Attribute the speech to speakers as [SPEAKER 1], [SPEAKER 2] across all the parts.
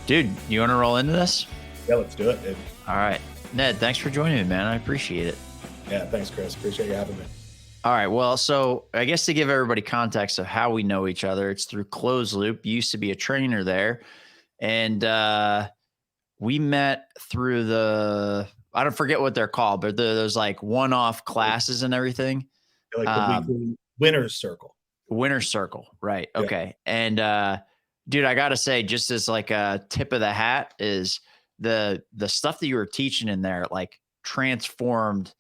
[SPEAKER 1] Dude, you want to roll into this?
[SPEAKER 2] Yeah, let's do it, dude.
[SPEAKER 1] All right. Ned, thanks for joining me, man. I appreciate it.
[SPEAKER 2] Yeah, thanks, Chris. Appreciate you having me.
[SPEAKER 1] All right. Well, so I guess to give everybody context of how we know each other, it's through Closed Loop. You used to be a trainer there. And we met through I don't forget what they're called, but those like one-off classes and everything.
[SPEAKER 2] Like the weekly winners circle.
[SPEAKER 1] Winner Circle. Right.
[SPEAKER 2] Yeah.
[SPEAKER 1] Okay. And dude, I gotta say, just as like a tip of the hat, is the stuff that you were teaching in there like transformed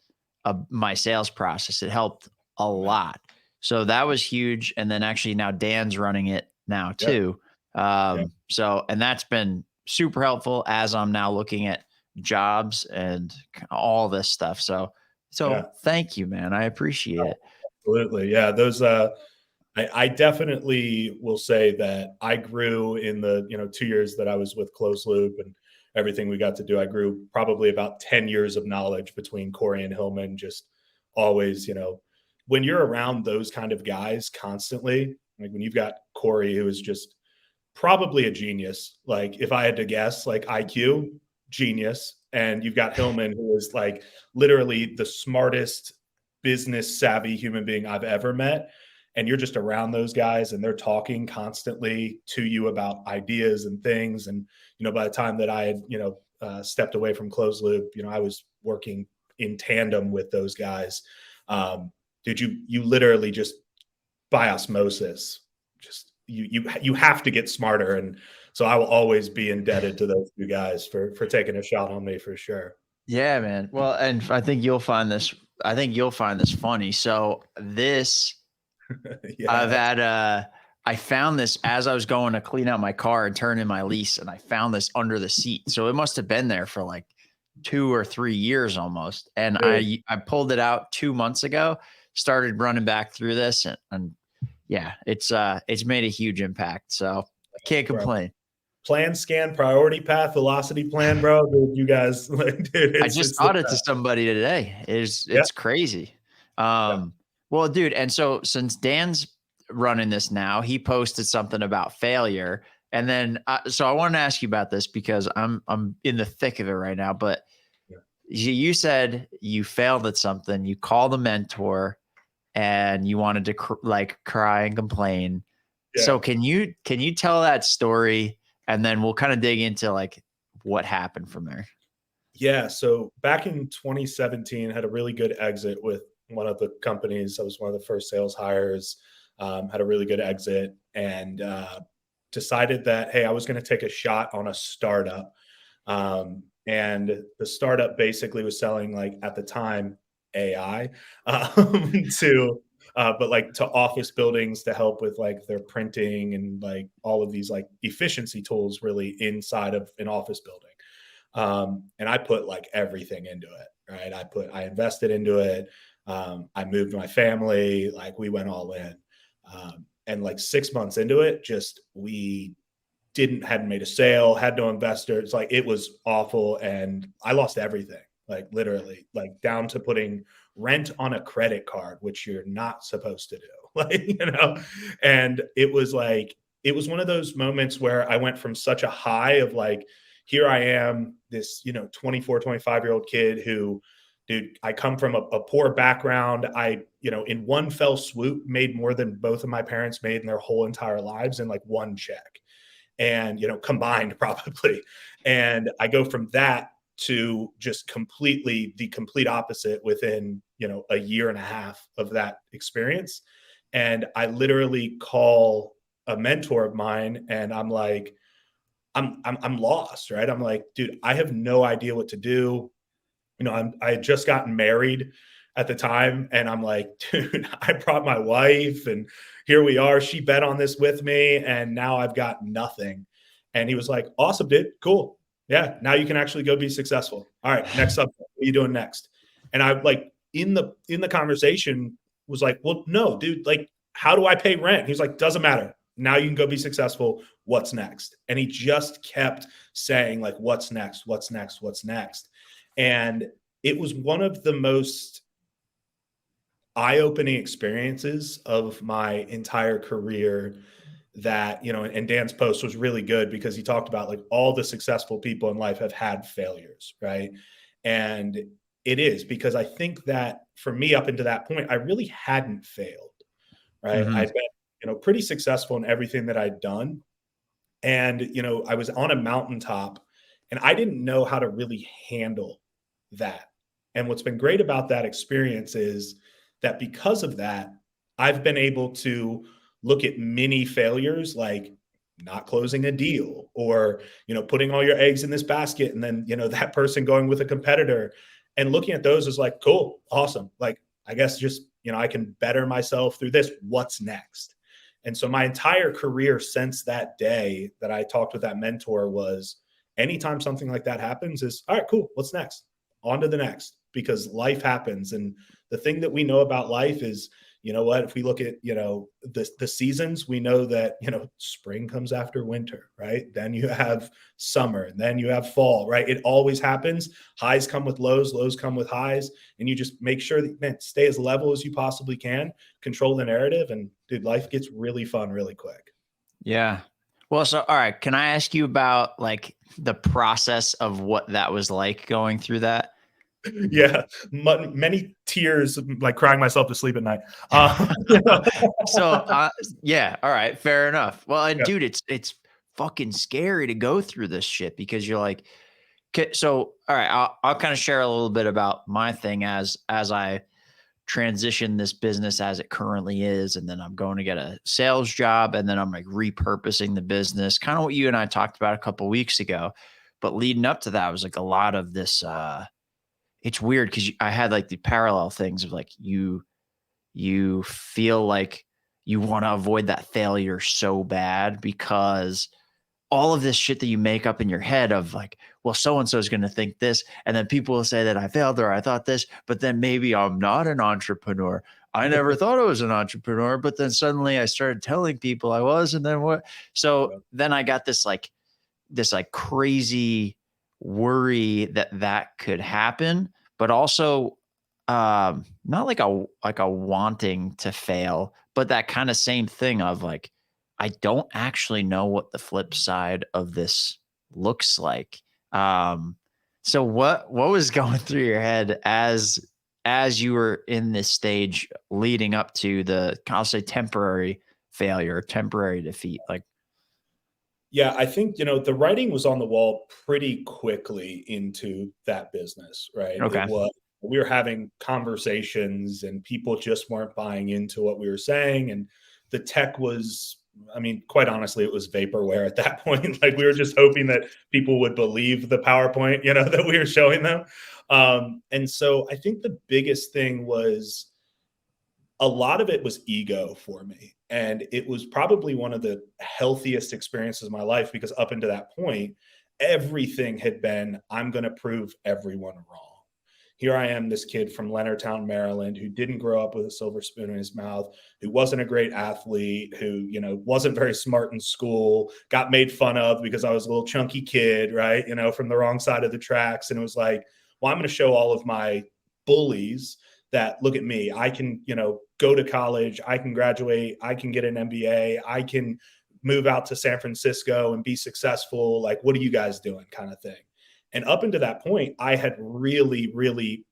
[SPEAKER 1] my sales process. It helped a lot. So that was huge. And then actually now Dan's running it now too. So, and that's been super helpful as I'm now looking at jobs and all this stuff. So thank you, man. I appreciate it.
[SPEAKER 2] Absolutely. Yeah. Those, I definitely will say that I grew in the, 2 years that I was with Closed Loop and everything we got to do. I grew probably about 10 years of knowledge between Corey and Hillman, just always, when you're around those kind of guys constantly, like when you've got Corey, who is just probably a genius. Like if I had to guess, like IQ, genius. And you've got Hillman, who is like literally the smartest business savvy human being I've ever met. And you're just around those guys and they're talking constantly to you about ideas and things. And, by the time that I had, stepped away from Closed Loop, I was working in tandem with those guys. Dude, you literally just by osmosis, just you have to get smarter. And so I will always be indebted to those two guys for taking a shot on me for sure.
[SPEAKER 1] Yeah, man. Well, and I think you'll find this funny. So this I've had I found this as I was going to clean out my car and turn in my lease, and I found this under the seat. So it must have been there for like 2 or 3 years almost. And I pulled it out 2 months ago, started running back through this, and yeah, it's made a huge impact. So I can't complain.
[SPEAKER 2] Plan, scan, priority path, velocity plan, bro. Dude, you guys, dude,
[SPEAKER 1] I just taught it to somebody today. It's crazy. Well, dude, and so since Dan's running this now, he posted something about failure, and then so I wanted to ask you about this because I'm in the thick of it right now. But you said you failed at something, you called a mentor, and you wanted to cry and complain. Yeah. So can you tell that story, and then we'll kind of dig into like what happened from there?
[SPEAKER 2] Yeah. So back in 2017, had a really good exit with one of the companies. I was one of the first sales hires, had a really good exit, and decided that, hey, I was going to take a shot on a startup. And the startup basically was selling, like at the time, AI to office buildings to help with like their printing and like all of these like efficiency tools really inside of an office building. And I put like everything into it, right? I invested into it. I moved my family, like we went all in. And like 6 months into it, we hadn't made a sale, had no investors. Like it was awful. And I lost everything, like literally, like down to putting rent on a credit card, which you're not supposed to do. Like, and it was one of those moments where I went from such a high of like, here I am, this, 24, 25-year-old kid who, dude, I come from a poor background. I, in one fell swoop, made more than both of my parents made in their whole entire lives in like one check. And, combined probably. And I go from that to just the complete opposite within, a year and a half of that experience. And I literally call a mentor of mine and I'm like, I'm lost, right? I'm like, dude, I have no idea what to do. I had just gotten married at the time. And I'm like, dude, I brought my wife and here we are. She bet on this with me. And now I've got nothing. And he was like, awesome, dude. Cool. Yeah. Now you can actually go be successful. All right. Next up, what are you doing next? And I like in the conversation was like, well, no, dude, like, how do I pay rent? He's like, doesn't matter. Now you can go be successful. What's next? And he just kept saying like, what's next? What's next? What's next? And it was one of the most eye-opening experiences of my entire career that, and Dan's post was really good because he talked about like all the successful people in life have had failures, right? And it is because I think that for me up until that point, I really hadn't failed, right?
[SPEAKER 1] Mm-hmm.
[SPEAKER 2] I'd been, pretty successful in everything that I'd done. And, I was on a mountaintop and I didn't know how to really handle that. And what's been great about that experience is that because of that, I've been able to look at many failures like not closing a deal or, putting all your eggs in this basket and then, that person going with a competitor and looking at those as like, cool, awesome. Like, I guess just, I can better myself through this. What's next? And so my entire career since that day that I talked with that mentor was anytime something like that happens is, all right, cool. What's next? On to the next, because life happens. And the thing that we know about life is, what, if we look at, the seasons, we know that, spring comes after winter, right? Then you have summer and then you have fall, right? It always happens. Highs come with lows come with highs. And you just make sure that, man, stay as level as you possibly can, control the narrative. And dude, life gets really fun really quick.
[SPEAKER 1] Yeah. Well, so, all right. Can I ask you about like the process of what that was like going through that?
[SPEAKER 2] Yeah, many tears, like crying myself to sleep at night.
[SPEAKER 1] So, yeah. All right. Fair enough. Well, and
[SPEAKER 2] Yeah,
[SPEAKER 1] dude, it's fucking scary to go through this shit because you're like, okay, so, all right, I'll kind of share a little bit about my thing as I transition this business as it currently is, and then I'm going to get a sales job, and then I'm like repurposing the business, kind of what you and I talked about a couple weeks ago. But leading up to that was like a lot of this. It's weird because I had like the parallel things of like you feel like you want to avoid that failure so bad because all of this shit that you make up in your head of like, well, so-and-so is going to think this. And then people will say that I failed or I thought this, but then maybe I'm not an entrepreneur. I never thought I was an entrepreneur, but then suddenly I started telling people I was. And then what? So then I got this like crazy worry that that could happen, but also not like a wanting to fail, but that kind of same thing of like, I don't actually know what the flip side of this looks like. So what was going through your head as you were in this stage leading up to the, I'll say, temporary failure, temporary defeat? Like,
[SPEAKER 2] yeah, I think, the writing was on the wall pretty quickly into that business, right? It
[SPEAKER 1] okay,
[SPEAKER 2] was, we were having conversations and people just weren't buying into what we were saying. And the tech was, I mean, quite honestly, it was vaporware at that point. Like we were just hoping that people would believe the PowerPoint, that we were showing them. And so I think the biggest thing was a lot of it was ego for me. And it was probably one of the healthiest experiences of my life because up until that point, everything had been, I'm going to prove everyone wrong. Here I am, this kid from Leonardtown, Maryland, who didn't grow up with a silver spoon in his mouth, who wasn't a great athlete, who, wasn't very smart in school, got made fun of because I was a little chunky kid, right? From the wrong side of the tracks. And it was like, well, I'm going to show all of my bullies that look at me. I can, go to college, I can graduate, I can get an MBA, I can move out to San Francisco and be successful. Like, what are you guys doing? Kind of thing. And up until that point, I had really, really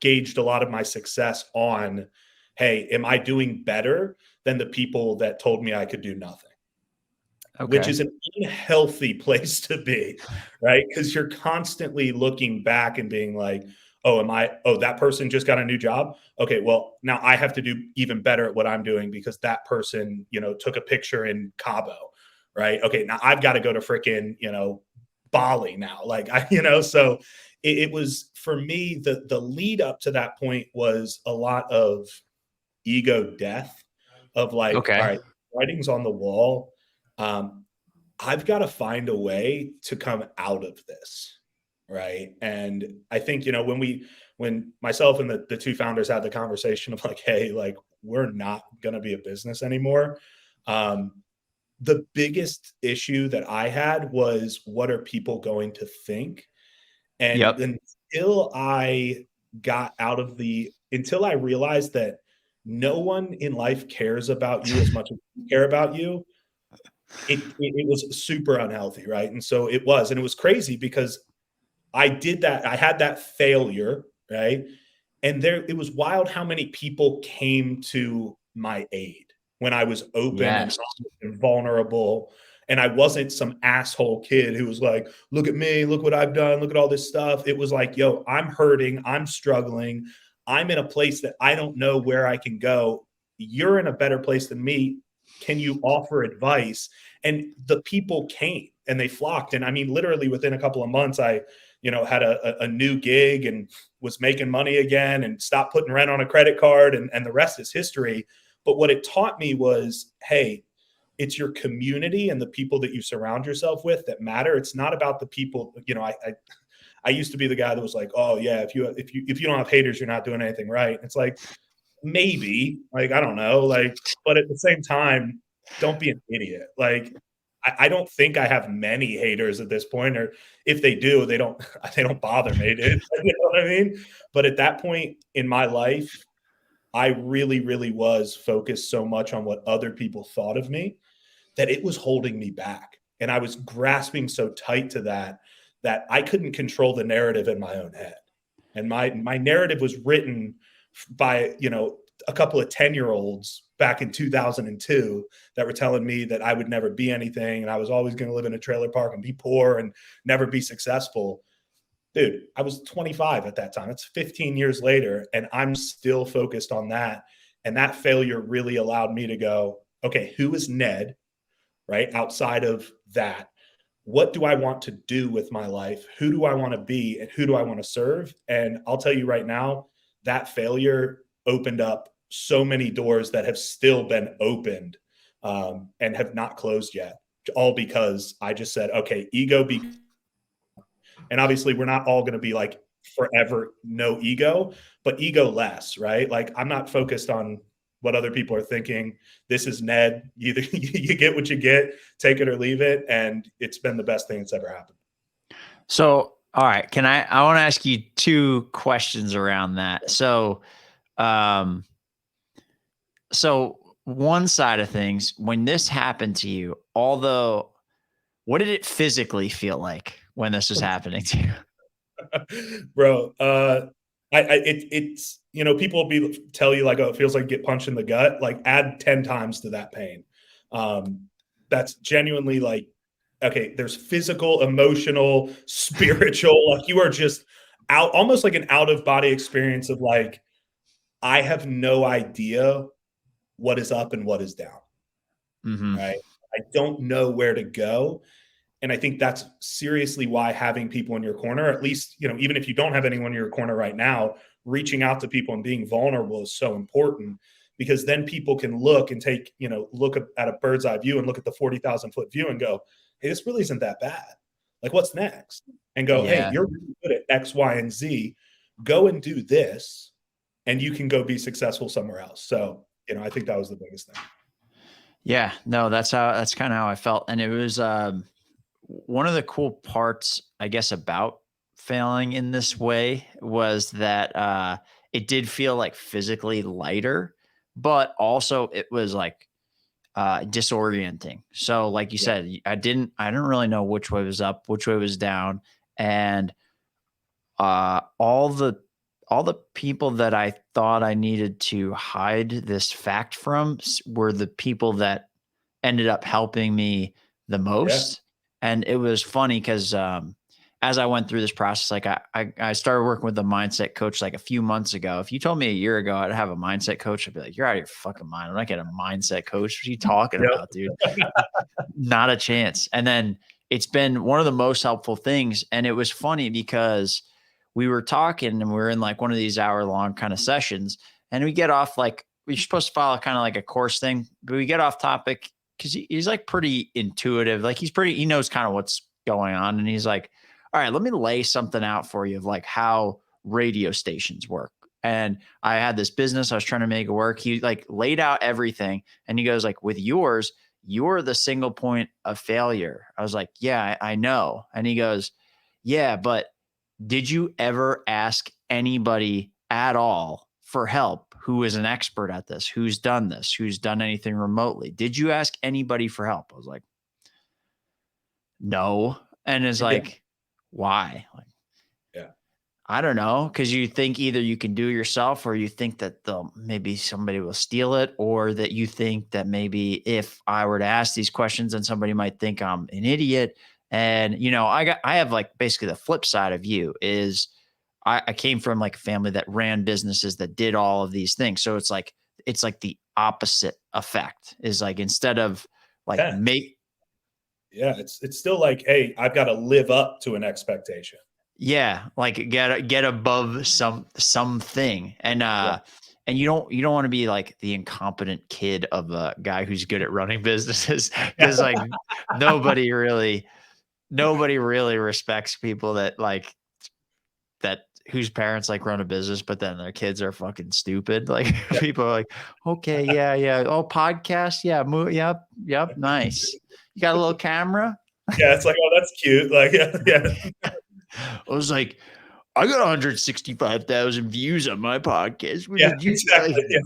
[SPEAKER 2] gauged a lot of my success on, hey, am I doing better than the people that told me I could do nothing? Which
[SPEAKER 1] okay,
[SPEAKER 2] is an unhealthy place to be, right? Because you're constantly looking back and being like, that person just got a new job. Okay, well, now I have to do even better at what I'm doing because that person, took a picture in Cabo, right? Okay, now I've got to go to freaking, Bali now. Like so it was for me, the lead up to that point was a lot of ego death of like, all
[SPEAKER 1] okay,
[SPEAKER 2] right, writing's on the wall. Um, I've got to find a way to come out of this. Right. And I think, when myself and the two founders had the conversation of like, hey, like, we're not going to be a business anymore. The biggest issue that I had was what are people going to think? And
[SPEAKER 1] yep,
[SPEAKER 2] until I got out of until I realized that no one in life cares about you as much as you care about you, it was super unhealthy, right? And so it was, and it was crazy because I did that. I had that failure, right? And there, it was wild how many people came to my aid when I was open and
[SPEAKER 1] Yes.
[SPEAKER 2] honest and vulnerable. And I wasn't some asshole kid who was like, look at me, look what I've done, look at all this stuff. It was like, yo, I'm hurting, I'm struggling, I'm in a place that I don't know where I can go. You're in a better place than me. Can you offer advice? And the people came and they flocked. And I mean, literally within a couple of months, I, had a new gig and was making money again and stopped putting rent on a credit card, and the rest is history. But what it taught me was, hey, it's your community and the people that you surround yourself with that matter. It's not about the people. I used to be the guy that was like, oh yeah, if you don't have haters, you're not doing anything right. It's like, maybe, like, I don't know, like, but at the same time, don't be an idiot. Like, I don't think I have many haters at this point, or if they do, they don't they don't bother me, dude. You know what I mean? But at that point in my life, I really, really was focused so much on what other people thought of me that it was holding me back. And I was grasping so tight to that I couldn't control the narrative in my own head. And my narrative was written by, a couple of 10-year-olds back in 2002 that were telling me that I would never be anything and I was always going to live in a trailer park and be poor and never be successful. Dude, I was 25 at that time. It's 15 years later, and I'm still focused on that. And that failure really allowed me to go, okay, who is Ned, right? Outside of that, what do I want to do with my life? Who do I want to be and who do I want to serve? And I'll tell you right now, that failure opened up so many doors that have still been opened, and have not closed yet, all because I just said, okay, ego be, and obviously we're not all going to be like forever no ego, but ego less, right? Like, I'm not focused on what other people are thinking. This is Ned. Either you get what you get, take it or leave it, and it's been the best thing that's ever happened.
[SPEAKER 1] So, all right, I want to ask you two questions around that. Um, so one side of things, when this happened to you, although, what did it physically feel like when this was happening to you?
[SPEAKER 2] Bro, it's, people will tell you like, oh, it feels like get punched in the gut. Like, add 10 times to that pain. That's genuinely like, okay, there's physical, emotional, spiritual, like you are just out, almost like an out of body experience of like, I have no idea what is up and what is down.
[SPEAKER 1] Mm-hmm.
[SPEAKER 2] Right. I don't know where to go. And I think that's seriously why having people in your corner, at least, even if you don't have anyone in your corner right now, reaching out to people and being vulnerable is so important, because then people can look and take, look at a bird's eye view and look at the 40,000-foot view and go, hey, this really isn't that bad. Like, what's next? And go, hey,
[SPEAKER 1] Yeah.
[SPEAKER 2] you're really good at X, Y, and Z. Go and do this, and you can go be successful somewhere else. So, I think that was the biggest thing.
[SPEAKER 1] Yeah, no, that's kind of how I felt. And it was, one of the cool parts, I guess, about failing in this way was that, it did feel like physically lighter, but also it was like, disorienting. So like you
[SPEAKER 2] Yeah.
[SPEAKER 1] said, I didn't really know which way was up, which way was down. And all the people that I thought I needed to hide this fact from were the people that ended up helping me the
[SPEAKER 2] Yeah.
[SPEAKER 1] most. And it was funny because, as I went through this process, like I started working with a mindset coach like a few months ago. If you told me a year ago I'd have a mindset coach, I'd be like, you're out of your fucking mind. I'm not getting a mindset coach. What are you talking about, dude? Not a chance. And then it's been one of the most helpful things. And it was funny because we were talking and we are in like one of these hour-long kind of sessions, and we get off, like, we're supposed to follow kind of like a course thing, but we get off topic because he's like pretty intuitive. Like, he knows kind of what's going on. And he's like, all right, let me lay something out for you of like how radio stations work. And I had this business, I was trying to make it work. He like laid out everything. And he goes like, with yours, you're the single point of failure. I was like, yeah, I know. And he goes, yeah, but did you ever ask anybody at all for help who is an expert at this, who's done this, who's done anything remotely. Did you ask anybody for help? I was like, no. And it's
[SPEAKER 2] Yeah.
[SPEAKER 1] like, why? Like,
[SPEAKER 2] Yeah.
[SPEAKER 1] I don't know. Cause you think either you can do it yourself, or you think that maybe somebody will steal it, or that you think that maybe if I were to ask these questions, then somebody might think I'm an idiot. And I have like basically the flip side of you is I came from like a family that ran businesses that did all of these things. So it's like the opposite effect is like, instead of like
[SPEAKER 2] Yeah. Yeah. It's still like, hey, I've got to live up to an expectation.
[SPEAKER 1] yeah, like get above something. And and you don't want to be like the incompetent kid of a guy who's good at running businesses, because like nobody really respects people that like that whose parents like run a business, but then their kids are fucking stupid. Like
[SPEAKER 2] Yeah.
[SPEAKER 1] people are like, okay, yeah. Oh, podcast. Yeah. Yep. Nice. You got a little camera?
[SPEAKER 2] Yeah. It's like, oh, that's cute. Like, yeah.
[SPEAKER 1] I was like, I got 165,000 views on my podcast. What
[SPEAKER 2] Yeah,
[SPEAKER 1] did you
[SPEAKER 2] exactly.
[SPEAKER 1] like?
[SPEAKER 2] Yeah.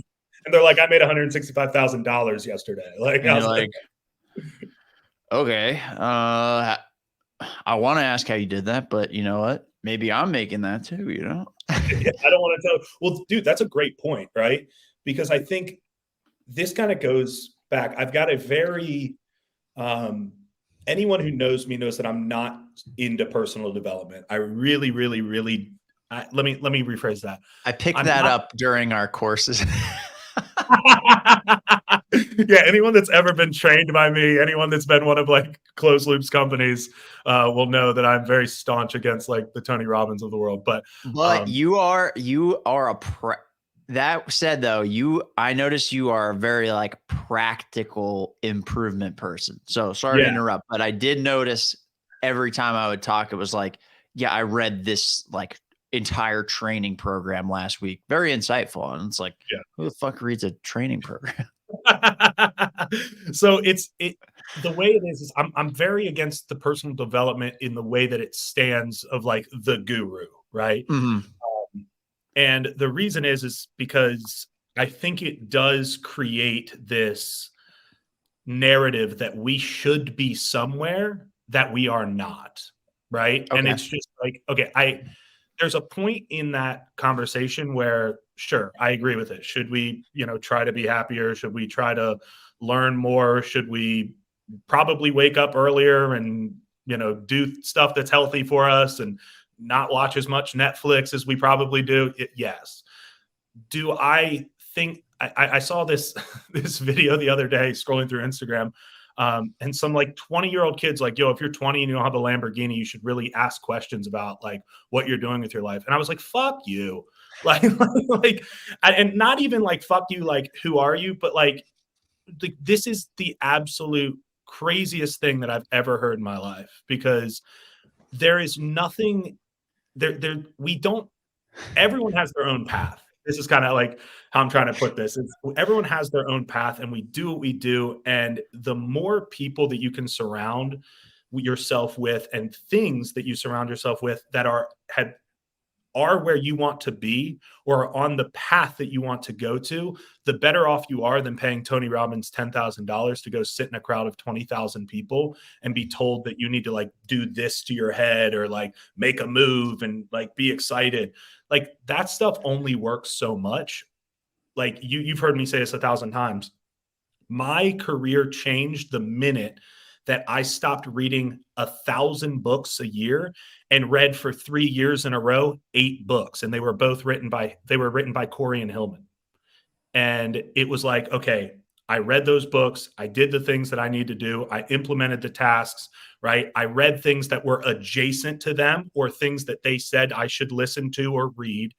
[SPEAKER 2] And they're like, I made $165,000 yesterday. Like,
[SPEAKER 1] And
[SPEAKER 2] I
[SPEAKER 1] you're
[SPEAKER 2] was like,
[SPEAKER 1] like, okay, I want to ask how you did that, but you know what? Maybe I'm making that too,
[SPEAKER 2] yeah, I don't want to tell. Well, dude, that's a great point, right? Because I think this kind of goes back. I've got a very, anyone who knows me knows that I'm not into personal development. I really, really, really, let me rephrase that.
[SPEAKER 1] I picked
[SPEAKER 2] I'm
[SPEAKER 1] that
[SPEAKER 2] not.
[SPEAKER 1] up during our courses.
[SPEAKER 2] Yeah, anyone that's ever been trained by me, anyone that's been one of like closed loops companies, will know that I'm very staunch against like the Tony Robbins of the world. But
[SPEAKER 1] But you are that said though, I notice you are a very like practical improvement person. So sorry to
[SPEAKER 2] yeah,
[SPEAKER 1] interrupt, but I did notice every time I would talk, it was like, yeah, I read this like entire training program last week. Very insightful. And it's like, who the fuck reads a training program?
[SPEAKER 2] So the way it is I'm very against the personal development in the way that it stands of like the guru, right?
[SPEAKER 1] Mhm.
[SPEAKER 2] And the reason is because I think it does create this narrative that we should be somewhere that we are not, right? And
[SPEAKER 1] Okay.
[SPEAKER 2] it's just like, okay, there's a point in that conversation where sure, I agree with it. Should we, try to be happier? Should we try to learn more? Should we probably wake up earlier and, do stuff that's healthy for us and not watch as much Netflix as we probably do? Yes. Do I think I saw this this video the other day scrolling through Instagram, and some like 20-year-old kids like, yo, if you're 20 and you don't have a Lamborghini, you should really ask questions about like what you're doing with your life. And I was like, fuck you. Like, and not even like fuck you, like who are you? But like this is the absolute craziest thing that I've ever heard in my life, because there is nothing we don't everyone has their own path. This is kind of like how I'm trying to put this. Everyone has their own path, and we do what we do. And the more people that you can surround yourself with, and things that you surround yourself with that are where you want to be or on the path that you want to go to, the better off you are than paying Tony Robbins $10,000 to go sit in a crowd of 20,000 people and be told that you need to like do this to your head or like make a move and like be excited. Like that stuff only works so much. Like you've heard me say this 1,000 times. My career changed the minute that I stopped reading 1,000 books a year and read for 3 years in a row 8 books, and they were written by Corey and Hillman. And it was like, okay, I read those books, I did the things that I need to do, I implemented the tasks, right? I read things that were adjacent to them or things that they said I should listen to or read,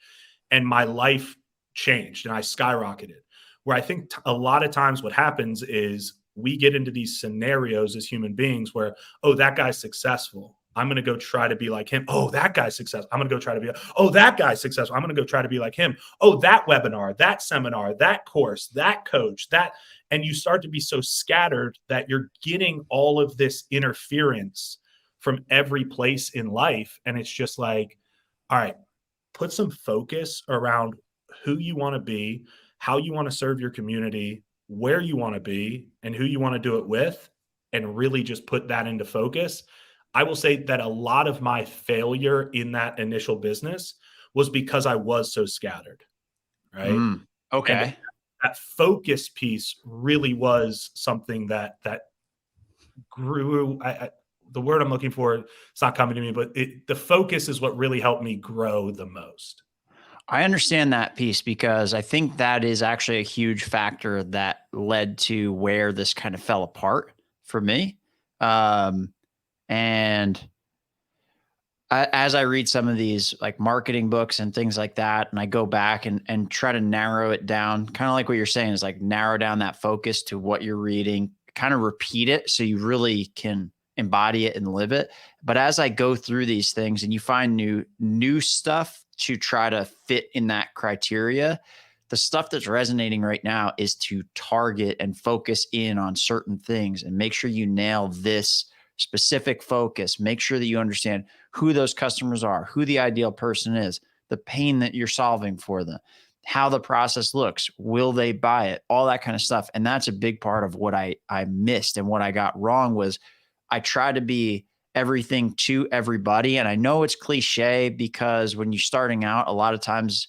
[SPEAKER 2] and my life changed and I skyrocketed. Where I think a lot of times what happens is we get into these scenarios as human beings where, oh, that guy's successful, I'm going to go try to be like him. Oh, that guy's successful, I'm going to go try to be, oh, that guy's successful, I'm going to go try to be like him. Oh, that webinar, that seminar, that course, that coach, and you start to be so scattered that you're getting all of this interference from every place in life. And it's just like, all right, put some focus around who you want to be, how you want to serve your community, where you want to be, and who you want to do it with, and really just put that into focus. I will say that a lot of my failure in that initial business was because I was so scattered, right? And
[SPEAKER 1] Okay.
[SPEAKER 2] that focus piece really was something that grew. The word I'm looking for, it's not coming to me, but the focus is what really helped me grow the most.
[SPEAKER 1] I understand that piece because I think that is actually a huge factor that led to where this kind of fell apart for me. Um, and as I read some of these like marketing books and things like that, and I go back and try to narrow it down, kind of like what you're saying is like narrow down that focus to what you're reading, kind of repeat it so you really can embody it and live it. But as I go through these things and you find new stuff to try to fit in that criteria, the stuff that's resonating right now is to target and focus in on certain things and make sure you nail this specific focus. Make sure that you understand who those customers are, who the ideal person is, the pain that you're solving for them, how the process looks, will they buy it, all that kind of stuff. And that's a big part of what I missed and what I got wrong was I tried to be everything to everybody. And I know it's cliche because when you're starting out, a lot of times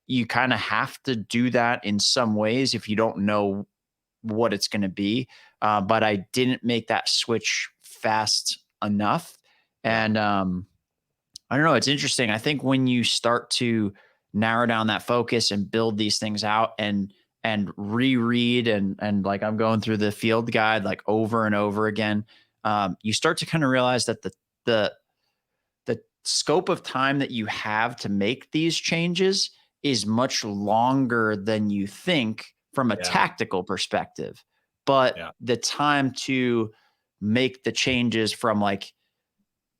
[SPEAKER 1] you kind of have to do that in some ways if you don't know what it's going to be. But I didn't make that switch fast enough.
[SPEAKER 2] Yeah.
[SPEAKER 1] And I don't know. It's interesting. I think when you start to narrow down that focus and build these things out and reread and like I'm going through the field guide like over and over again, you start to kind of realize that the the scope of time that you have to make these changes is much longer than you think from a
[SPEAKER 2] Yeah.
[SPEAKER 1] tactical perspective. But
[SPEAKER 2] Yeah.
[SPEAKER 1] the time to make the changes from like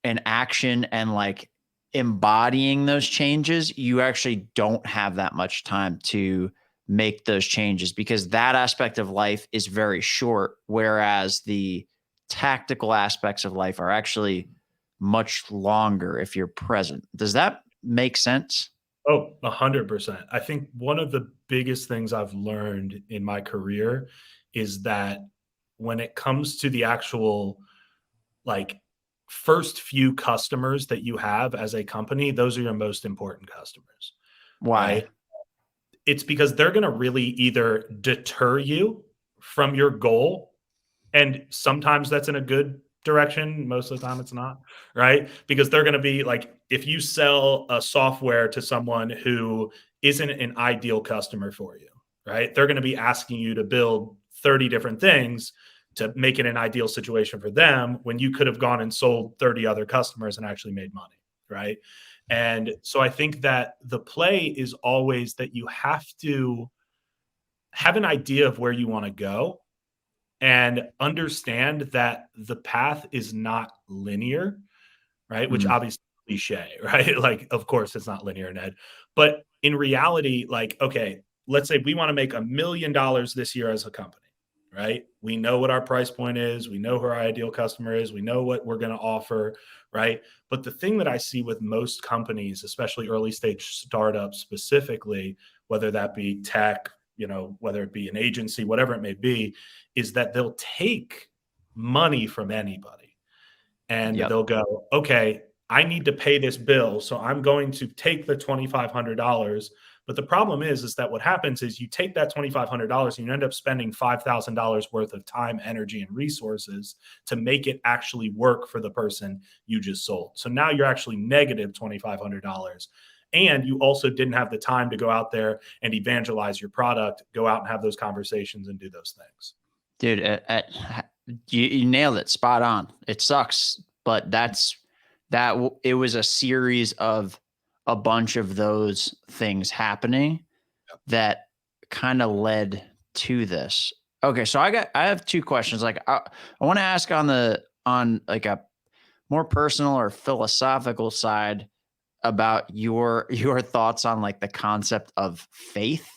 [SPEAKER 1] an action and like embodying those changes, you actually don't have that much time to make those changes because that aspect of life is very short, whereas the tactical aspects of life are actually much longer if you're present. Does that make sense?
[SPEAKER 2] Oh, 100%. I think one of the biggest things I've learned in my career is that when it comes to the actual, like, first few customers that you have as a company, those are your most important customers,
[SPEAKER 1] Why?
[SPEAKER 2] right? It's because they're gonna really either deter you from your goal, and sometimes that's in a good direction, most of the time it's not, right? Because they're gonna be like, if you sell a software to someone who isn't an ideal customer for you, right? They're gonna be asking you to build 30 different things to make it an ideal situation for them when you could have gone and sold 30 other customers and actually made money, right? And so I think that the play is always that you have to have an idea of where you want to go and understand that the path is not linear, right? Which
[SPEAKER 1] Mm,
[SPEAKER 2] obviously is cliche, right? Like, of course, it's not linear, Ned. But in reality, like, okay, let's say we want to make $1 million this year as a company, right? We know what our price point is. We know who our ideal customer is. We know what we're going to offer, right? But the thing that I see with most companies, especially early stage startups specifically, whether that be tech, whether it be an agency, whatever it may be, is that they'll take money from anybody and
[SPEAKER 1] yep.
[SPEAKER 2] they'll go, okay, I need to pay this bill. So I'm going to take the $2,500. But the problem is that what happens is you take that $2,500 and you end up spending $5,000 worth of time, energy, and resources to make it actually work for the person you just sold. So now you're actually negative $2,500. And you also didn't have the time to go out there and evangelize your product, go out and have those conversations and do those things.
[SPEAKER 1] Dude, you nailed it spot on. It sucks, but it was a series of a bunch of those things happening that kind of led to this. Okay, so I have two questions. Like I want to ask on like a more personal or philosophical side about your thoughts on like the concept of faith.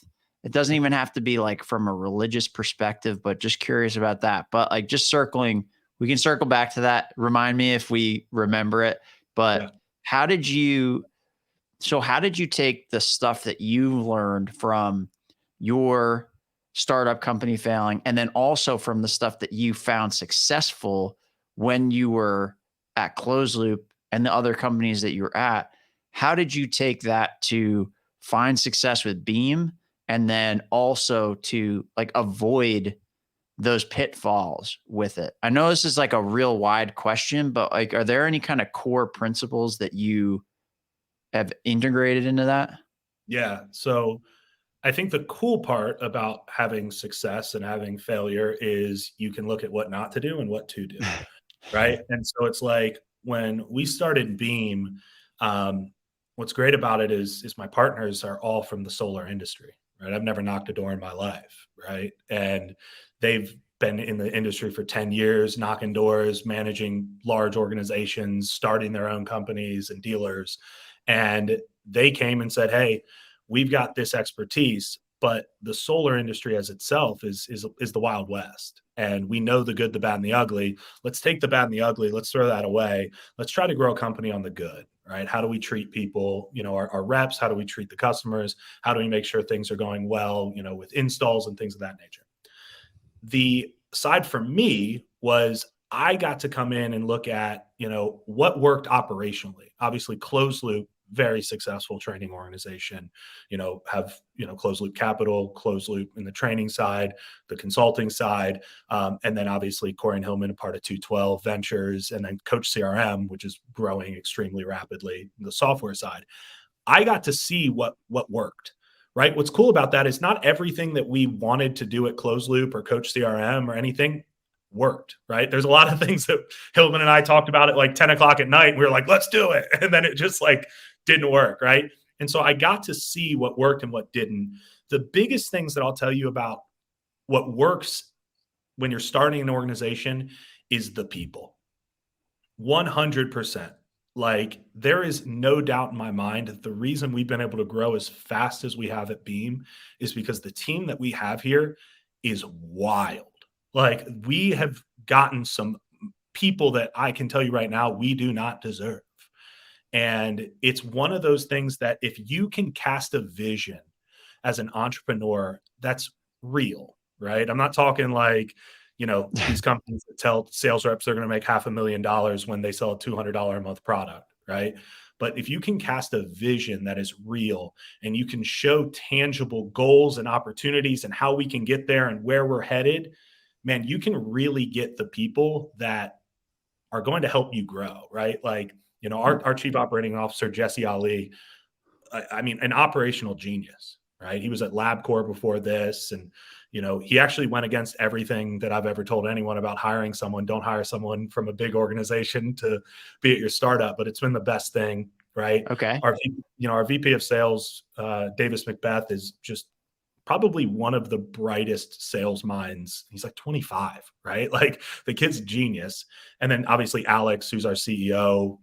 [SPEAKER 1] It doesn't even have to be like from a religious perspective, but just curious about that. But like just circling, we can circle back to that. Remind me if we remember it. But
[SPEAKER 2] Yeah.
[SPEAKER 1] how did you how did you take the stuff that you learned from your startup company failing, and then also from the stuff that you found successful when you were at Closed Loop and the other companies that you were at, how did you take that to find success with Beam and then also to like avoid those pitfalls with it? I know this is like a real wide question, but like, are there any kind of core principles that you have integrated into that?
[SPEAKER 2] Yeah. So I think the cool part about having success and having failure is you can look at what not to do and what to do. Right. And so it's like when we started Beam, um, what's great about it is my partners are all from the solar industry. Right. I've never knocked a door in my life. Right. And they've been in the industry for 10 years, knocking doors, managing large organizations, starting their own companies and dealers. And they came and said, hey, we've got this expertise, but the solar industry as itself is the Wild West. And we know the good, the bad, and the ugly. Let's take the bad and the ugly. Let's throw that away. Let's try to grow a company on the good, right? How do we treat people, our reps? How do we treat the customers? How do we make sure things are going well, with installs and things of that nature? The side for me was I got to come in and look at, what worked operationally. Obviously, Closed Loop, very successful training organization, have, Closed Loop Capital, Closed Loop in the training side, the consulting side. And then obviously Corey and Hillman, a part of 212 Ventures, and then Coach CRM, which is growing extremely rapidly, the software side. I got to see what worked. Right. What's cool about that is not everything that we wanted to do at Closed Loop or Coach CRM or anything worked. Right. There's a lot of things that Hillman and I talked about at like 10 o'clock at night. We were like, let's do it. And then it just like didn't work. Right. And so I got to see what worked and what didn't. The biggest things that I'll tell you about what works when you're starting an organization is the people. 100%. Like, there is no doubt in my mind that the reason we've been able to grow as fast as we have at Beam is because the team that we have here is wild. Like, we have gotten some people that I can tell you right now we do not deserve. And it's one of those things that if you can cast a vision as an entrepreneur, that's real, right? I'm not talking like, these companies that tell sales reps they're going to make $500,000 when they sell a $200 a month product, right? But if you can cast a vision that is real and you can show tangible goals and opportunities and how we can get there and where we're headed, man, you can really get the people that are going to help you grow, right? Like, our chief operating officer, Jesse Ali, I mean, an operational genius, right? He was at LabCorp before this. And, he actually went against everything that I've ever told anyone about hiring someone. Don't hire someone from a big organization to be at your startup, but it's been the best thing, right?
[SPEAKER 1] Okay.
[SPEAKER 2] Our VP of sales, Davis Macbeth, is just probably one of the brightest sales minds. He's like 25, right? Like, the kid's genius. And then obviously Alex, who's our CEO,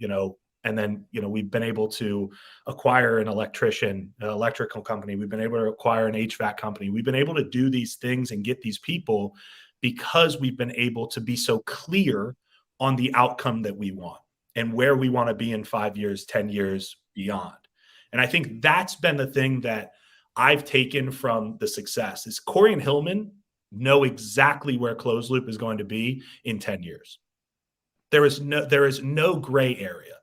[SPEAKER 2] and then, we've been able to acquire an electrical company. We've been able to acquire an HVAC company. We've been able to do these things and get these people because we've been able to be so clear on the outcome that we want and where we want to be in 5 years, 10 years beyond. And I think that's been the thing that I've taken from the success is Corey and Hillman know exactly where Closed Loop is going to be in 10 years. There is no gray area.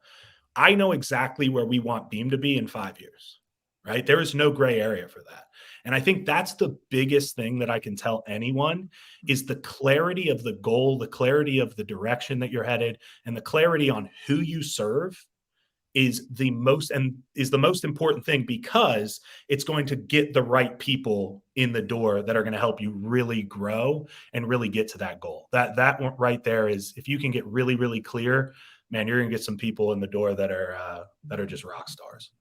[SPEAKER 2] I know exactly where we want Beam to be in 5 years, right? There is no gray area for that. And I think that's the biggest thing that I can tell anyone is the clarity of the goal, the clarity of the direction that you're headed, and the clarity on who you serve is the most important thing because it's going to get the right people in the door that are going to help you really grow and really get to that goal. That one right there is, if you can get really, really clear, man, you're going to get some people in the door that are just rock stars.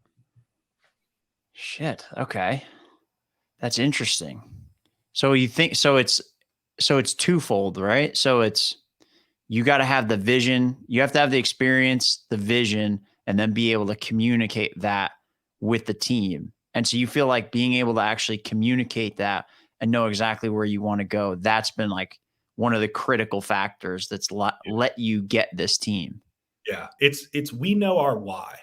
[SPEAKER 1] Shit. Okay. That's interesting. So you think it's twofold, right? So it's you got to have the vision, you have to have the experience, the vision, and then be able to communicate that with the team. And so you feel like being able to actually communicate that and know exactly where you want to go, that's been like one of the critical factors that's let you get this team.
[SPEAKER 2] Yeah, it's we know our why,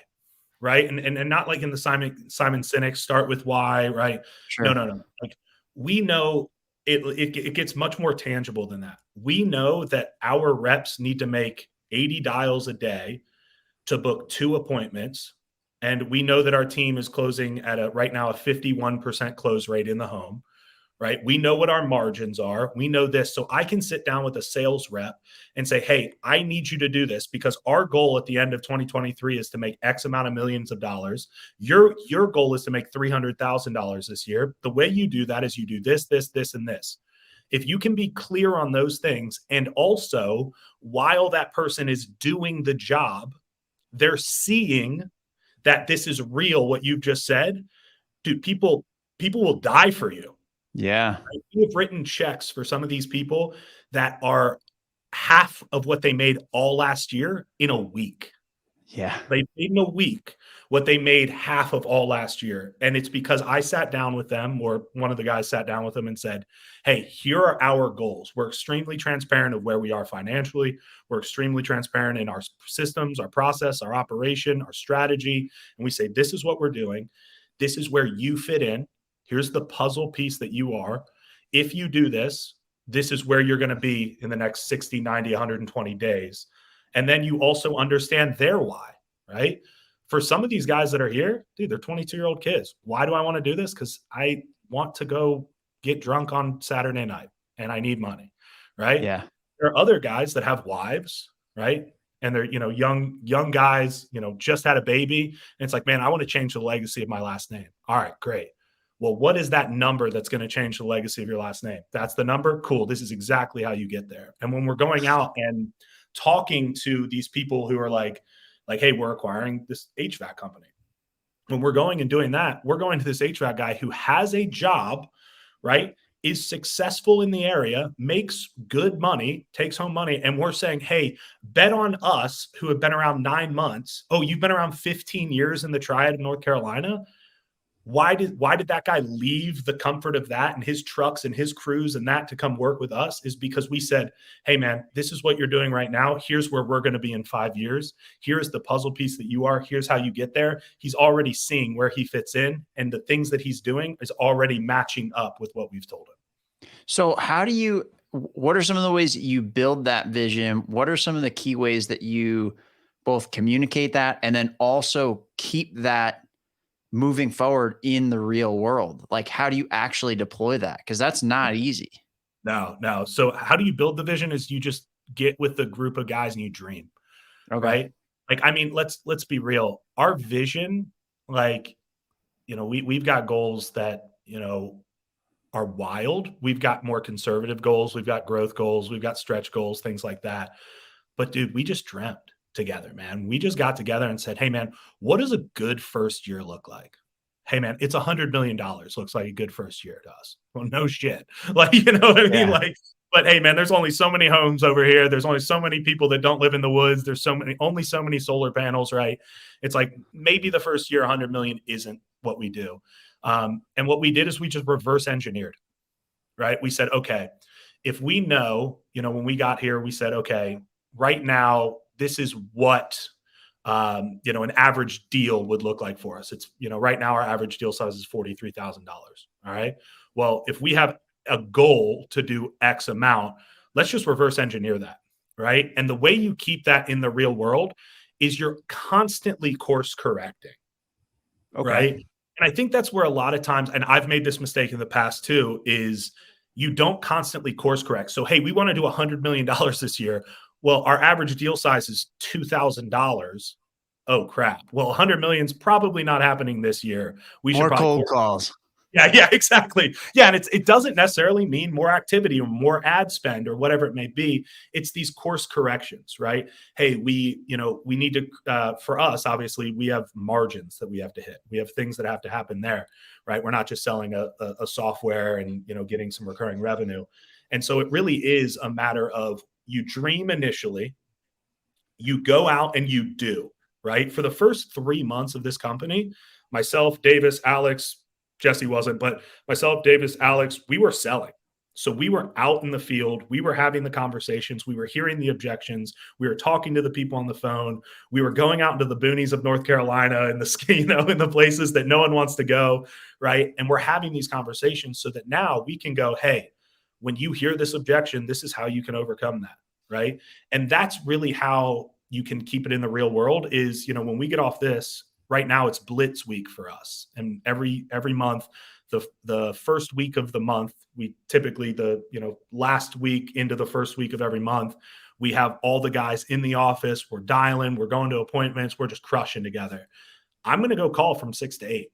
[SPEAKER 2] right? And not like in the Simon Sinek start with why, right? No,
[SPEAKER 1] Sure.
[SPEAKER 2] no, no. Like, we know it gets much more tangible than that. We know that our reps need to make 80 dials a day to book 2 appointments. And we know that our team is closing at right now a 51% close rate in the home, right? We know what our margins are. We know this. So I can sit down with a sales rep and say, hey, I need you to do this because our goal at the end of 2023 is to make X amount of millions of dollars. Your goal is to make $300,000 this year. The way you do that is you do this, this, this, and this. If you can be clear on those things, and also while that person is doing the job, they're seeing that this is real, what you've just said, dude, people will die for you.
[SPEAKER 1] Yeah.
[SPEAKER 2] Right? We have written checks for some of these people that are half of what they made all last year in a week.
[SPEAKER 1] Yeah.
[SPEAKER 2] They made in a week what they made half of all last year. And it's because I sat down with them, or one of the guys sat down with them and said, hey, here are our goals. We're extremely transparent of where we are financially. We're extremely transparent in our systems, our process, our operation, our strategy. And we say, this is what we're doing. This is where you fit in. Here's the puzzle piece that you are. If you do this, this is where you're going to be in the next 60, 90, 120 days. And then you also understand their why, right? For some of these guys that are here, dude, they're 22-year-old kids. Why do I want to do this? Because I want to go get drunk on Saturday night and I need money, right?
[SPEAKER 1] Yeah.
[SPEAKER 2] There are other guys that have wives, right? And they're, young guys, just had a baby. And it's like, man, I want to change the legacy of my last name. All right, great. Well, what is that number that's going to change the legacy of your last name? That's the number. Cool. This is exactly how you get there. And when we're going out and talking to these people who are like, hey, we're acquiring this HVAC company. When we're going and doing that, we're going to this HVAC guy who has a job, right? Is successful in the area, makes good money, takes home money. And we're saying, hey, bet on us who have been around 9 months. Oh, you've been around 15 years in the Triad of North Carolina. Why did that guy leave the comfort of that and his trucks and his crews and that to come work with us? Is because we said, hey, man, this is what you're doing right now. Here's where we're going to be in 5 years. Here's the puzzle piece that you are. Here's how you get there. He's already seeing where he fits in, and the things that he's doing is already matching up with what we've told him.
[SPEAKER 1] So what are some of the ways that you build that vision? What are some of the key ways that you both communicate that and then also keep that moving forward in the real world? Like, how do you actually deploy that? Because that's not easy.
[SPEAKER 2] No. So how do you build the vision is you just get with the group of guys and you dream. Okay. Right? Like, I mean, let's be real. Our vision, like, we've got goals that, are wild. We've got more conservative goals. We've got growth goals. We've got stretch goals, things like that. But dude, we just dreamt together, man. We just got together and said, hey, man, what does a good first year look like? Hey, man, it's $100 million. Looks like a good first year to us. Well, no shit. Like, you know what I mean? Like, but hey, man, there's only so many homes over here. There's only so many people that don't live in the woods. There's only so many solar panels, right? It's like maybe the first year, 100 million isn't what we do. And what we did is we just reverse engineered, right? We said, okay, if we know, when we got here, we said, okay, right now, this is what, an average deal would look like for us. It's, right now our average deal size is $43,000. All right. Well, if we have a goal to do X amount, let's just reverse engineer that. Right. And the way you keep that in the real world is you're constantly course correcting. Okay. Right. And I think that's where a lot of times, and I've made this mistake in the past too, is you don't constantly course correct. So, hey, we want to do $100 million this year. Well, our average deal size is $2,000. Oh crap. Well, 100 million is probably not happening this year. We should
[SPEAKER 1] probably cold calls.
[SPEAKER 2] Yeah, exactly. Yeah. And it doesn't necessarily mean more activity or more ad spend or whatever it may be. It's these course corrections, right? Hey, we need to, for us, obviously we have margins that we have to hit. We have things that have to happen there, right? We're not just selling a software and, getting some recurring revenue. And so it really is a matter of you dream initially, you go out and you do, right? For the first 3 months of this company, myself, Davis, Alex, Jesse wasn't, but myself, Davis, Alex, we were selling. So we were out in the field. We were having the conversations. We were hearing the objections. We were talking to the people on the phone. We were going out into the boonies of North Carolina and in the places that no one wants to go, right? And we're having these conversations so that now we can go, hey, when you hear this objection, this is how you can overcome that, right? And that's really how you can keep it in the real world is, when we get off this, right now it's Blitz week for us. And every month, the first week of the month, we typically last week into the first week of every month, we have all the guys in the office. We're dialing, we're going to appointments, we're just crushing together. I'm going to go call from 6 to 8,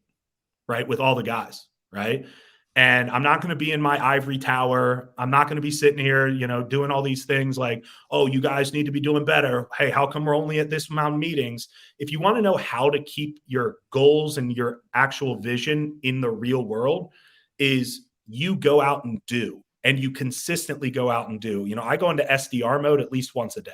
[SPEAKER 2] right, with all the guys, right? And I'm not going to be in my ivory tower. I'm not going to be sitting here, doing all these things like, oh, you guys need to be doing better. Hey, how come we're only at this amount of meetings? If you want to know how to keep your goals and your actual vision in the real world, is you go out and do, and you consistently go out and do. I go into SDR mode at least once a day,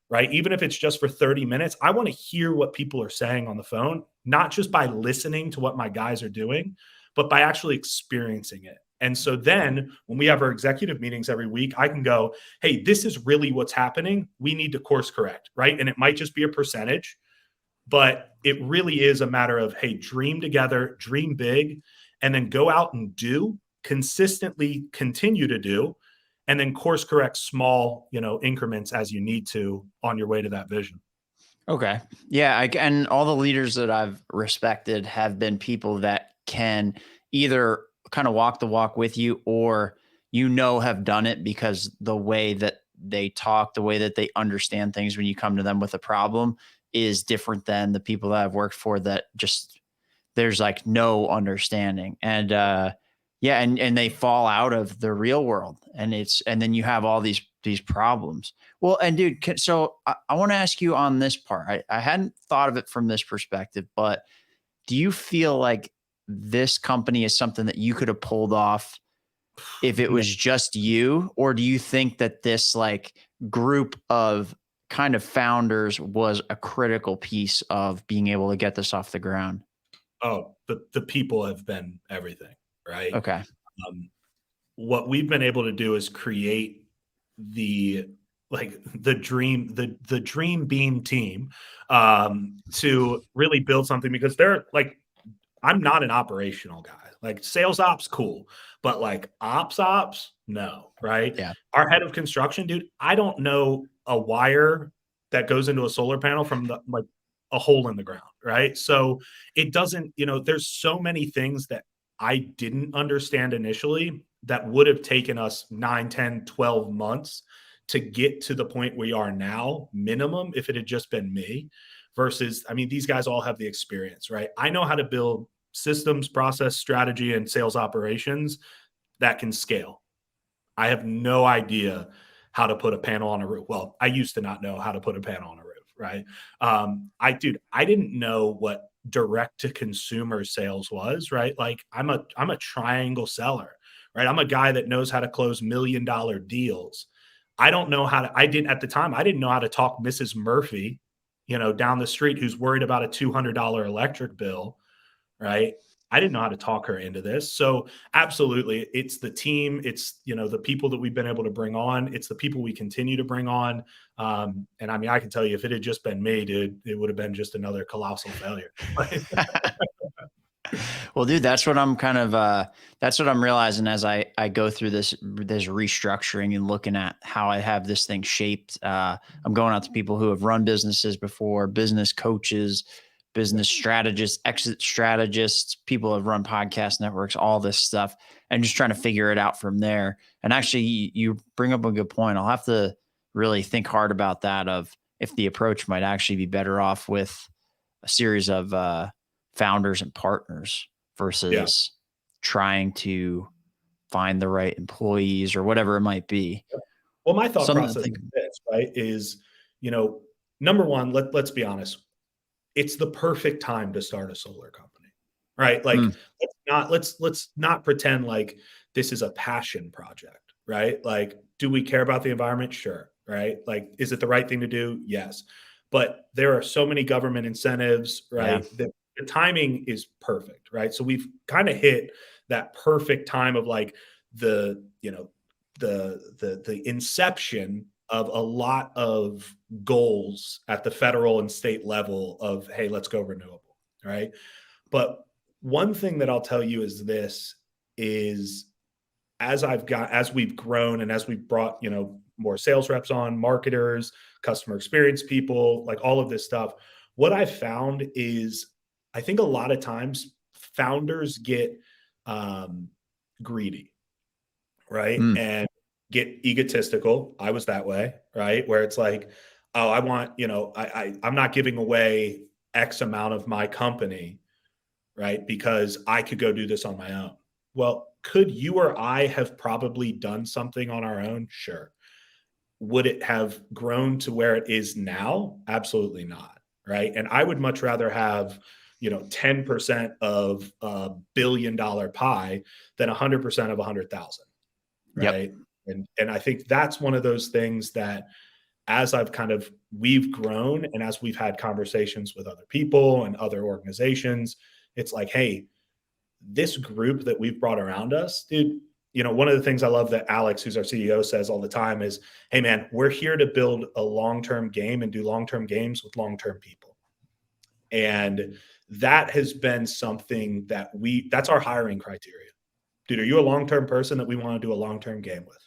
[SPEAKER 2] right? Even if it's just for 30 minutes, I want to hear what people are saying on the phone, not just by listening to what my guys are doing, but by actually experiencing it. And so then when we have our executive meetings every week, I can go, hey, this is really what's happening. We need to course correct, right? And it might just be a percentage, but it really is a matter of, hey, dream together, dream big, and then go out and do, consistently continue to do, and then course correct small, increments as you need to on your way to that vision.
[SPEAKER 1] Okay. Yeah. And all the leaders that I've respected have been people that can either kind of walk the walk with you or, have done it because the way that they talk, the way that they understand things when you come to them with a problem is different than the people that I've worked for that just there's like no understanding. And yeah, and they fall out of the real world and then you have all these problems. Well, and dude, so I want to ask you on this part. I hadn't thought of it from this perspective, but do you feel like this company is something that you could have pulled off if it was just you? Or do you think that this like group of kind of founders was a critical piece of being able to get this off the ground?
[SPEAKER 2] Oh, the people have been everything, right?
[SPEAKER 1] Okay.
[SPEAKER 2] What we've been able to do is create the dream beam team to really build something, because they're like, I'm not an operational guy. Like sales ops, cool, but like ops, no, right?
[SPEAKER 1] Yeah.
[SPEAKER 2] Our head of construction, dude, I don't know a wire that goes into a solar panel from a hole in the ground, right? So it doesn't, there's so many things that I didn't understand initially that would have taken us 9, 10, 12 months to get to the point we are now, minimum, if it had just been me. Versus, I mean, these guys all have the experience, right? I know how to build systems, process, strategy, and sales operations that can scale. I have no idea how to put a panel on a roof. Well, I used to not know how to put a panel on a roof, right? I didn't know what direct to consumer sales was, right? Like I'm a triangle seller, right? I'm a guy that knows how to close $1 million deals. I don't know how to, I didn't at the time, I didn't know how to talk Mrs. Murphy, down the street, who's worried about a $200 electric bill, right? I didn't know how to talk her into this. So absolutely, it's the team. It's, the people that we've been able to bring on. It's the people we continue to bring on. And I mean, I can tell you, if it had just been me, dude, it would have been just another colossal failure.
[SPEAKER 1] Well, dude, that's what I'm realizing as I go through this restructuring and looking at how I have this thing shaped. I'm going out to people who have run businesses before, business coaches, business strategists, exit strategists, people who have run podcast networks, all this stuff, and just trying to figure it out from there. And actually, you bring up a good point. I'll have to really think hard about that, of if the approach might actually be better off with a series of founders and partners versus trying to find the right employees or whatever it might be.
[SPEAKER 2] Well, my thought process is this, right? Is, number one, let's be honest. It's the perfect time to start a solar company, right? Like let's not pretend like this is a passion project, right? Like, do we care about the environment? Sure. Right. Like, is it the right thing to do? Yes. But there are so many government incentives, right?
[SPEAKER 1] Yeah.
[SPEAKER 2] The timing is perfect, right? So we've kind of hit that perfect time of like, the, you know, the inception of a lot of goals at the federal and state level of, hey, let's go renewable, right? But one thing that I'll tell you is this is as we've grown and as we've brought, you know, more sales reps on, marketers, customer experience people, like all of this stuff, what I've found is I think a lot of times founders get greedy, right?
[SPEAKER 1] Mm.
[SPEAKER 2] And get egotistical. I was that way, right? Where it's like, oh, I want, you know, I'm not giving away X amount of my company, right? Because I could go do this on my own. Well, could you or I have probably done something on our own? Sure. Would it have grown to where it is now? Absolutely not. Right. And I would much rather have, you know, 10% of $1 billion pie than 100% of 100,000.
[SPEAKER 1] Yep.
[SPEAKER 2] Right. And I think that's one of those things that as we've grown and as we've had conversations with other people and other organizations, it's like, hey, this group that we've brought around us, dude, you know, one of the things I love that Alex, who's our CEO, says all the time is, hey, man, we're here to build a long-term game and do long-term games with long-term people. And that has been something that that's our hiring criteria. Dude, are you a long-term person that we want to do a long-term game with?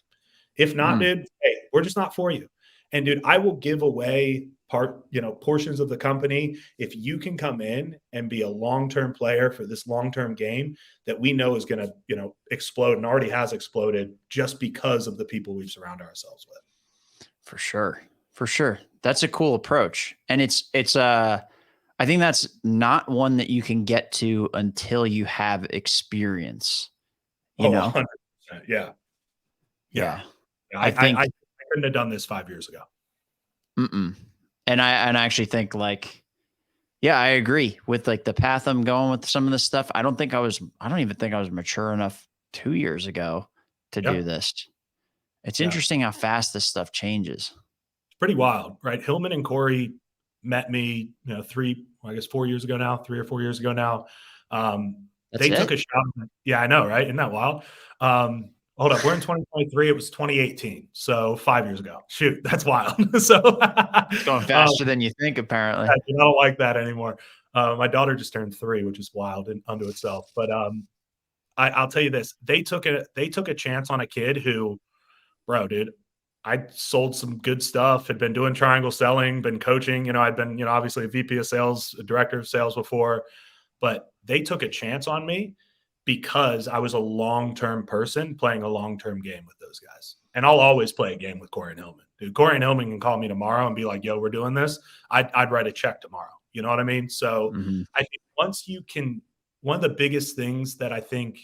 [SPEAKER 2] If not, dude, hey, we're just not for you. And dude, I will give away portions of the company if you can come in and be a long-term player for this long-term game that we know is going to, you know, explode and already has exploded just because of the people we've surrounded ourselves with.
[SPEAKER 1] For sure. For sure. That's a cool approach. And I think that's not one that you can get to until you have experience, you know?
[SPEAKER 2] 100%. Yeah.
[SPEAKER 1] Yeah.
[SPEAKER 2] I couldn't have done this 5 years ago.
[SPEAKER 1] And I actually think like, yeah, I agree with like the path I'm going with some of this stuff. I don't even think I was mature enough 2 years ago to do this. It's interesting how fast this stuff changes.
[SPEAKER 2] It's pretty wild, right? Hillman and Corey met me, you know, 4 years ago now, 3 or 4 years ago now. They took a shot. Yeah, I know, right? Isn't that wild? Hold up. We're in 2023. It was 2018. So 5 years ago. Shoot, that's wild. So
[SPEAKER 1] it's going faster than you think, apparently.
[SPEAKER 2] I don't like that anymore. My daughter just turned 3, which is wild unto itself. But I'll tell you this. They took a chance on a kid who, bro, dude, I sold some good stuff, had been doing triangle selling, been coaching. You know, I'd been, you know, obviously a VP of sales, a director of sales before, but they took a chance on me because I was a long-term person playing a long-term game with those guys. And I'll always play a game with Corey and Hillman. Dude, Corey and Hillman can call me tomorrow and be like, yo, we're doing this. I'd write a check tomorrow. You know what I mean? So I think one of the biggest things that I think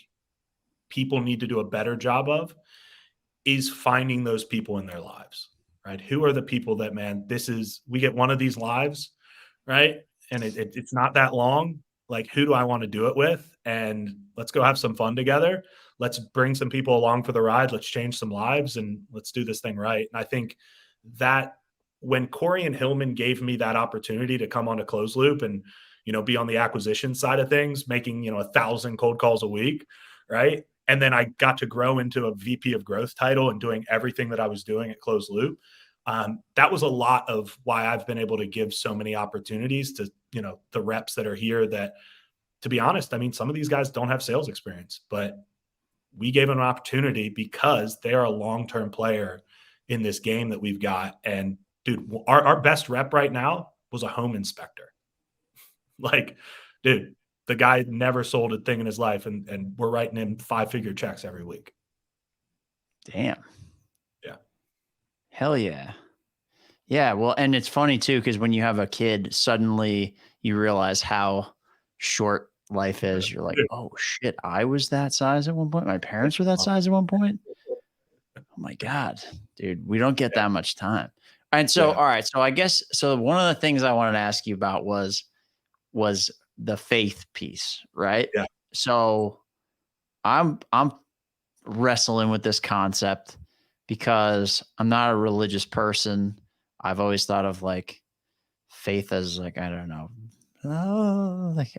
[SPEAKER 2] people need to do a better job of is finding those people in their lives, right? Who are the people that, man, we get one of these lives, right? And it's not that long. Like, who do I want to do it with? And let's go have some fun together. Let's bring some people along for the ride. Let's change some lives and let's do this thing right. And I think that when Corey and Hillman gave me that opportunity to come on a closed loop and, you know, be on the acquisition side of things, making, you know, 1,000 cold calls a week, right? And then I got to grow into a VP of growth title and doing everything that I was doing at Closed Loop. That was a lot of why I've been able to give so many opportunities to, you know, the reps that are here that, to be honest, I mean, some of these guys don't have sales experience, but we gave them an opportunity because they are a long-term player in this game that we've got. And dude, our best rep right now was a home inspector. Like, dude, the guy never sold a thing in his life, and we're writing him 5-figure checks every week.
[SPEAKER 1] Damn.
[SPEAKER 2] Yeah.
[SPEAKER 1] Hell yeah. Yeah. Well, and it's funny too, because when you have a kid, suddenly you realize how short life is. You're like, oh shit, I was that size at one point. My parents were that size at one point. Oh my God, dude, we don't get that much time. And so, all right. So I guess, so one of the things I wanted to ask you about was the faith piece, right?
[SPEAKER 2] Yeah.
[SPEAKER 1] So I'm wrestling with this concept because I'm not a religious person. I've always thought of like faith as like, I don't know.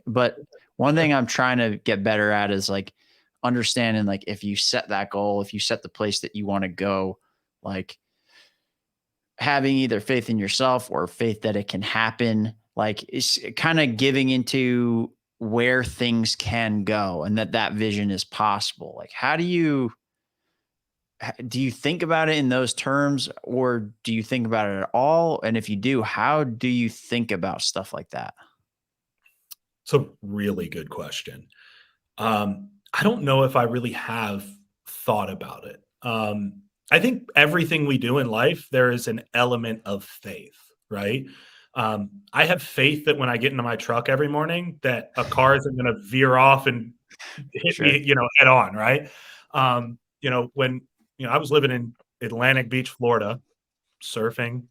[SPEAKER 1] But one thing I'm trying to get better at is like, understanding like if you set that goal, if you set the place that you want to go, like having either faith in yourself or faith that it can happen, like it's kind of giving into where things can go and that that vision is possible. Like, how do you think about it in those terms or do you think about it at all? And if you do, how do you think about stuff like that?
[SPEAKER 2] It's a really good question. I don't know if I really have thought about it. I think everything we do in life, there is an element of faith, right? I have faith that when I get into my truck every morning, that a car isn't going to veer off and hit
[SPEAKER 1] Sure.
[SPEAKER 2] me, head on, right? When I was living in Atlantic Beach, Florida, surfing,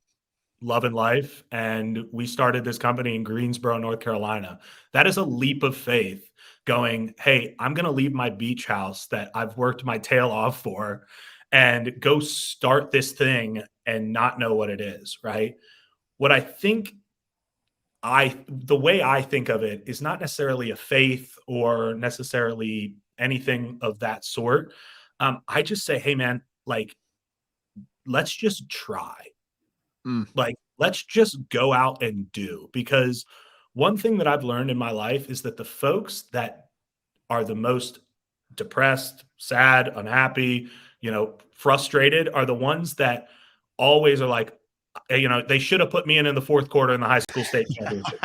[SPEAKER 2] loving life, and we started this company in Greensboro, North Carolina. That is a leap of faith going, hey, I'm going to leave my beach house that I've worked my tail off for and go start this thing and not know what it is, right? What I think the way I think of it is not necessarily a faith or necessarily anything of that sort. I just say, hey, man, like, let's just try.
[SPEAKER 1] Mm.
[SPEAKER 2] Like, let's just go out and do, because one thing that I've learned in my life is that the folks that are the most depressed, sad, unhappy, frustrated are the ones that always are like, they should have put me in the fourth quarter in the high school state championship,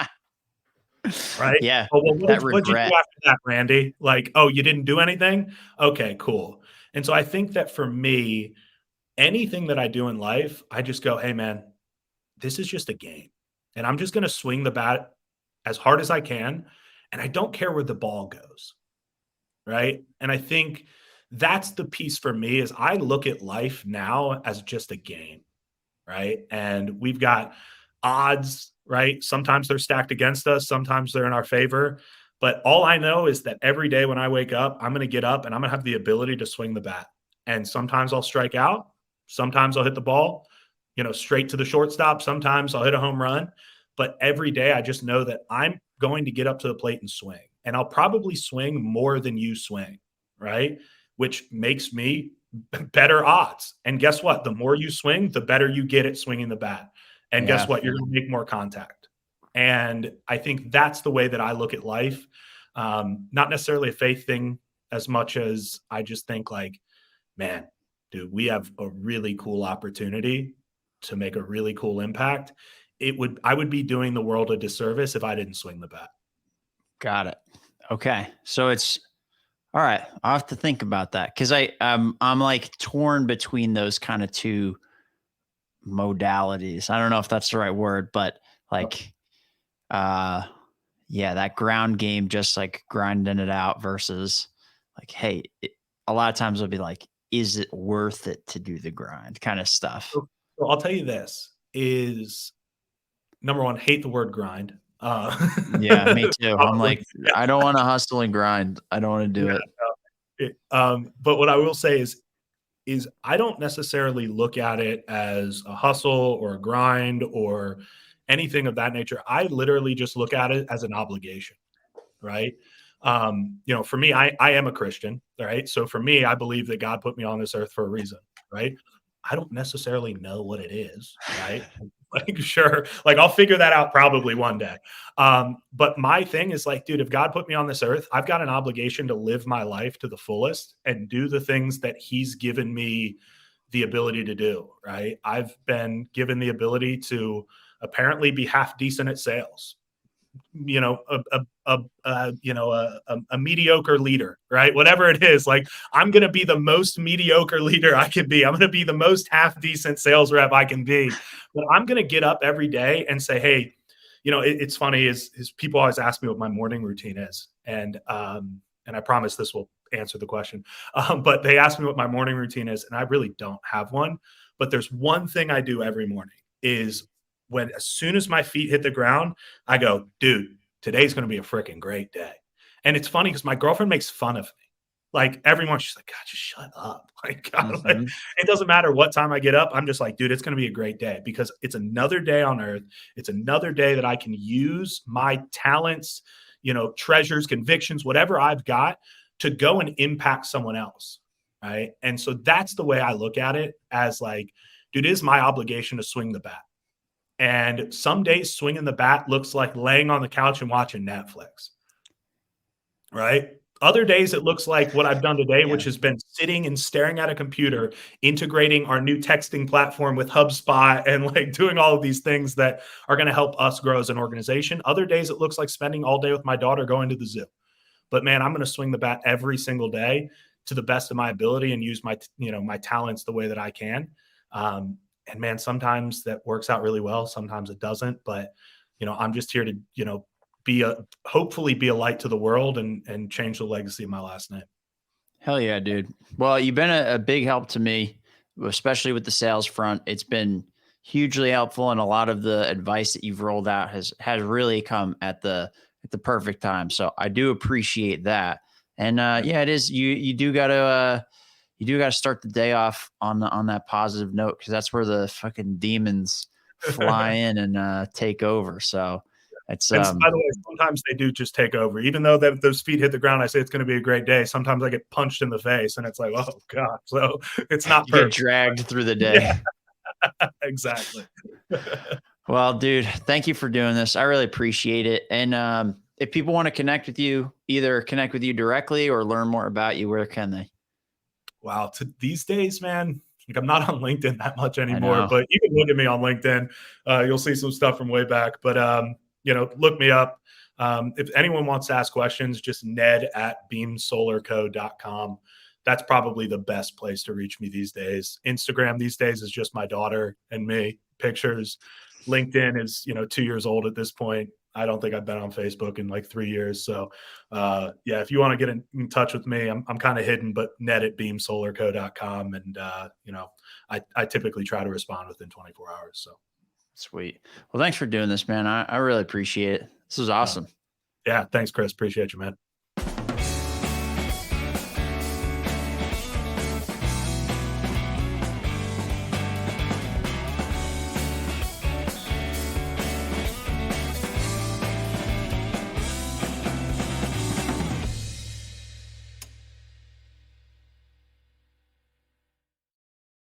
[SPEAKER 2] right?
[SPEAKER 1] Yeah.
[SPEAKER 2] Oh, well,
[SPEAKER 1] That
[SPEAKER 2] what'd you do
[SPEAKER 1] regret.
[SPEAKER 2] after that, Randy? Like, oh, you didn't do anything? Okay, cool. And so I think that for me, anything that I do in life, I just go, hey, man, this is just a game. And I'm just going to swing the bat as hard as I can. And I don't care where the ball goes. Right. And I think that's the piece for me is I look at life now as just a game. Right. And we've got odds, right? Sometimes they're stacked against us, sometimes they're in our favor. But all I know is that every day when I wake up, I'm going to get up and I'm going to have the ability to swing the bat. And sometimes I'll strike out. Sometimes I'll hit the ball, straight to the shortstop. Sometimes I'll hit a home run. But every day I just know that I'm going to get up to the plate and swing. And I'll probably swing more than you swing, right? Which makes me better odds. And guess what? The more you swing, the better you get at swinging the bat. And guess
[SPEAKER 1] Yeah.
[SPEAKER 2] what? You're going to make more contact. And I think that's the way that I look at life. Not necessarily a faith thing as much as I just think like, man, dude, we have a really cool opportunity to make a really cool impact. I would be doing the world a disservice if I didn't swing the bat.
[SPEAKER 1] Got it. Okay. So it's all right. I'll have to think about that because I'm like torn between those kind of two modalities. I don't know if that's the right word, but like yeah, that ground game, just like grinding it out versus like, hey, a lot of times it'll be like, is it worth it to do the grind kind of stuff?
[SPEAKER 2] So I'll tell you this is number one, hate the word grind.
[SPEAKER 1] Yeah, me too. I'm
[SPEAKER 2] Probably,
[SPEAKER 1] like, I don't want to hustle and grind. I don't want to do
[SPEAKER 2] yeah.
[SPEAKER 1] it.
[SPEAKER 2] But what I will say is I don't necessarily look at it as a hustle or a grind or anything of that nature. I literally just look at it as an obligation, right? For me, I am a Christian, right? So for me, I believe that God put me on this earth for a reason, right? I don't necessarily know what it is, right? Like, sure, like I'll figure that out probably one day. But my thing is like, dude, if God put me on this earth, I've got an obligation to live my life to the fullest and do the things that He's given me the ability to do, right? I've been given the ability to apparently be half decent at sales, a mediocre leader, right? Whatever it is, like I'm going to be the most mediocre leader I can be. I'm going to be the most half decent sales rep I can be. But I'm going to get up every day and say, hey, it's funny is people always ask me what my morning routine is. And I promise this will answer the question. But they ask me what my morning routine is, and I really don't have one. But there's one thing I do every morning is as soon as my feet hit the ground, I go, dude, today's going to be a freaking great day. And it's funny because my girlfriend makes fun of me. Like every morning, she's like, God, just shut up. Like, God, like, it doesn't matter what time I get up. I'm just like, dude, it's going to be a great day because it's another day on earth. It's another day that I can use my talents, treasures, convictions, whatever I've got to go and impact someone else. Right. And so that's the way I look at it, as like, dude, it is my obligation to swing the bat. And some days swinging the bat looks like laying on the couch and watching Netflix. Right. Other days it looks like what I've done today, which has been sitting and staring at a computer, integrating our new texting platform with HubSpot, and like doing all of these things that are going to help us grow as an organization. Other days it looks like spending all day with my daughter going to the zoo. But man, I'm going to swing the bat every single day to the best of my ability and use my, my talents the way that I can. And man, sometimes that works out really well. Sometimes it doesn't, but I'm just here to, hopefully be a light to the world and change the legacy of my last name.
[SPEAKER 1] Hell yeah, dude. Well, you've been a big help to me, especially with the sales front. It's been hugely helpful, and a lot of the advice that you've rolled out has really come at the perfect time. So I do appreciate that. And yeah, it is. You do got to start the day off on that positive note, because that's where the fucking demons fly in and take over. So it's
[SPEAKER 2] by the way, sometimes they do just take over. Even though those feet hit the ground, I say it's going to be a great day. Sometimes I get punched in the face, and it's like, oh god. So it's not
[SPEAKER 1] you get dragged through the day.
[SPEAKER 2] Yeah, exactly.
[SPEAKER 1] Well, dude, thank you for doing this. I really appreciate it. And if people want to connect with you, either connect with you directly or learn more about you, where can they?
[SPEAKER 2] Wow. These days, man, like I'm not on LinkedIn that much anymore, but you can look at me on LinkedIn. You'll see some stuff from way back, but look me up. If anyone wants to ask questions, just ned@beamsolarco.com. That's probably the best place to reach me these days. Instagram these days is just my daughter and me pictures. LinkedIn is, 2 years old at this point. I don't think I've been on Facebook in like 3 years. So yeah, if you want to get in touch with me, I'm kind of hidden, but ned@beamsolarco.com. And I typically try to respond within 24 hours. So
[SPEAKER 1] sweet. Well, thanks for doing this, man. I really appreciate it. This was awesome.
[SPEAKER 2] Yeah. Thanks, Chris. Appreciate you, man.